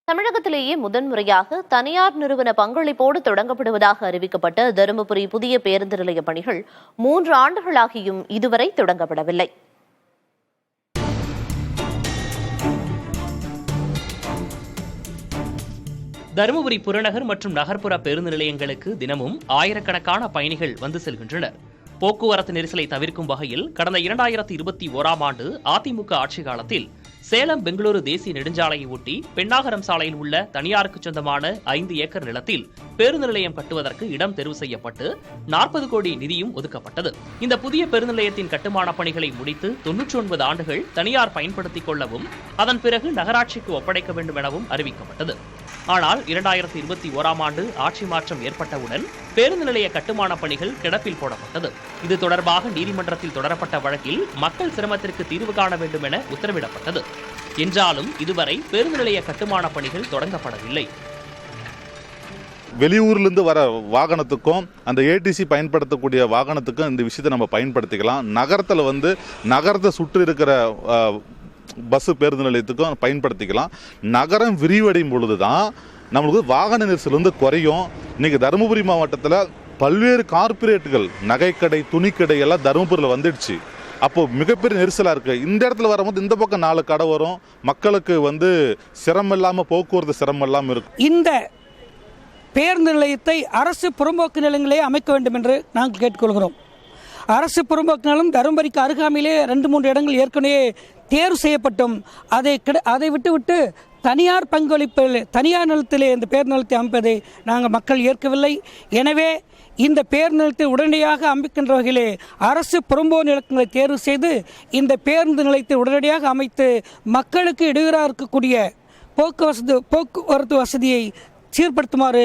தமிழகத்திலேயே முதன்முறையாக தனியார் நிறுவன பங்களிப்போடு தொடங்கப்படுவதாக அறிவிக்கப்பட்ட தருமபுரி புதிய பேருந்து நிலைய பணிகள் 3 ஆண்டுகளாகியும் இதுவரை தொடங்கப்படவில்லை. தருமபுரி புறநகர் மற்றும் நகர்ப்புற பேருந்து நிலையங்களுக்கு தினமும் ஆயிரக்கணக்கான பயணிகள் வந்து செல்கின்றனர். போக்குவரத்து நெரிசலை தவிர்க்கும் வகையில் கடந்த 2021ஆம் ஆண்டு அதிமுக ஆட்சி காலத்தில் சேலம் பெங்களூரு தேசிய நெடுஞ்சாலையை ஒட்டி பெண்ணாகரம் சாலையில் உள்ள தனியாருக்கு சொந்தமான 5 ஏக்கர் நிலத்தில் பேருந்து நிலையம் கட்டுவதற்கு இடம் தேர்வு செய்யப்பட்டு 40 கோடி நிதியும் ஒதுக்கப்பட்டது. இந்த புதிய பேருந்து நிலையத்தின் கட்டுமான பணிகளை முடித்து 99 ஆண்டுகள் தனியார் பயன்படுத்திக் கொள்ளவும் அதன் பிறகு நகராட்சிக்கு ஒப்படைக்க வேண்டும் எனவும் அறிவிக்கப்பட்டது. ஆனால் 2021ஆம் ஆண்டு ஆட்சி மாற்றம் ஏற்பட்டவுடன் பேருந்து நிலைய கட்டுமான பணிகள் கிடப்பில் போடப்பட்டது. இது தொடர்பாக நீதிமன்றத்தில் தொடரப்பட்ட வழக்கில் மக்கள் சிரமத்திற்கு தீர்வு காண வேண்டும் என உத்தரவிடப்பட்டது. என்றாலும் இதுவரை பேருந்து நிலைய கட்டுமான பணிகள் தொடங்கப்படவில்லை. வெளியூர்லேருந்து வர வாகனத்துக்கும் அந்த ஏடிசி பயன்படுத்தக்கூடிய வாகனத்துக்கும் இந்த விஷயத்தை நம்ம பயன்படுத்திக்கலாம். நகரத்தில் நகரத்தை சுற்றி இருக்கிற பஸ்ஸு பேருந்து நிலையத்துக்கும் பயன்படுத்திக்கலாம். நகரம் விரிவடையும் பொழுது தான் நம்மளுக்கு வாகன நெரிசல் குறையும். இன்றைக்கி தருமபுரி மாவட்டத்தில் பல்வேறு கார்பரேட்டுகள் நகைக்கடை துணிக்கடை எல்லாம் தருமபுரியில் வந்துடுச்சு. அப்போது மிகப்பெரிய நெரிசலாக இருக்குது. இந்த இடத்துல வரும்போது இந்த பக்கம் 4 கடை வரும். மக்களுக்கு சிரமம் இல்லாமல் போக்குவரத்து சிரமம் இல்லாமல் இருக்கும். இந்த பேருந்து நிலையத்தை அரசு புறம்போக்கு நிலங்களே அமைக்க வேண்டும் என்று நாங்கள் கேட்டுக்கொள்கிறோம். அரசு புறம்போக்கு நிலம் தருமபுரிக்கு அருகாமையிலே 2-3 இடங்கள் ஏற்கனவே தேர்வு செய்யப்பட்டும் அதை விட்டு தனியார் பங்களிப்பில் தனியார் நிலத்திலே இந்த பேருந்து நிலையத்தை அமைப்பதை நாங்கள் மக்கள் ஏற்கவில்லை. எனவே இந்த பேருந்து நிலையத்தை உடனடியாக அமைக்கின்ற வகையிலே அரசு புறம்போ நிலங்களை தேர்வு செய்து இந்த பேருந்து நிலையத்தை உடனடியாக அமைத்து மக்களுக்கு இடையூறாக இருக்கக்கூடிய போக்குவரத்து வசதியை சீர்படுத்துமாறு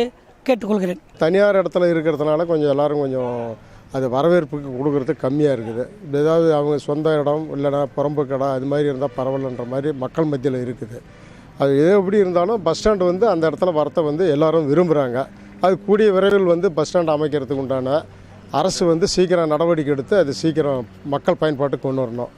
கேட்டுக்கொள்கிறேன். தனியார் இடத்துல இருக்கிறதுனால எல்லாரும் அது வரவேற்புக்கு கொடுக்கறது கம்மியாக இருக்குது. ஏதாவது அவங்க சொந்த இடம் இல்லைனா புறம்பு கடை அது மாதிரி இருந்தால் பரவாயில்லன்ற மாதிரி மக்கள் மத்தியில் இருக்குது. அது எப்படி இருந்தாலும் பஸ் ஸ்டாண்டு அந்த இடத்துல வரத்தை எல்லோரும் விரும்புகிறாங்க. அது கூடிய விரைவில் பஸ் ஸ்டாண்டு அமைக்கிறதுக்கு உண்டான அரசு சீக்கிரம் நடவடிக்கை எடுத்து அது சீக்கிரம் மக்கள் பயன்பாட்டுக்கு கொண்டு வரணும்.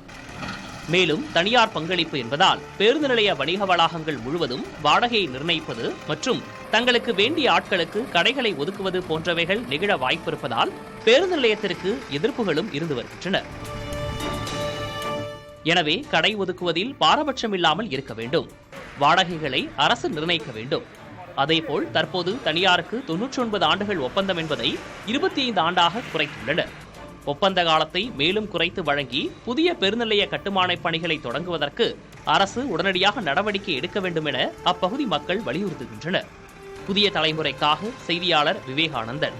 மேலும் தனியார் பங்களிப்பு என்பதால் பேருந்து நிலைய வணிக வளாகங்கள் முழுவதும் வாடகையை நிர்ணயிப்பது மற்றும் தங்களுக்கு வேண்டிய ஆட்களுக்கு கடைகளை ஒதுக்குவது போன்றவைகள் நிகழ வாய்ப்பிருப்பதால் பேருந்து நிலையத்திற்கு எதிர்ப்புகளும் இருந்து வருகின்றன. எனவே கடை ஒதுக்குவதில் பாரபட்சம் இல்லாமல் இருக்க வேண்டும். வாடகைகளை அரசு நிர்ணயிக்க வேண்டும். அதேபோல் தற்போது தனியாருக்கு 99 ஆண்டுகள் ஒப்பந்தம் என்பதை 25 ஆண்டாக குறைத்துள்ளனர். ஒப்பந்த காலத்தை மேலும் குறைத்து வழங்கி புதிய பெருநிலைய கட்டுமான பணிகளை தொடங்குவதற்கு அரசு உடனடியாக நடவடிக்கை எடுக்க வேண்டும் என அப்பகுதி மக்கள் வலியுறுத்துகின்றனர். புதிய தலைமுறைக்காக செய்தியாளர் விவேகானந்தன்.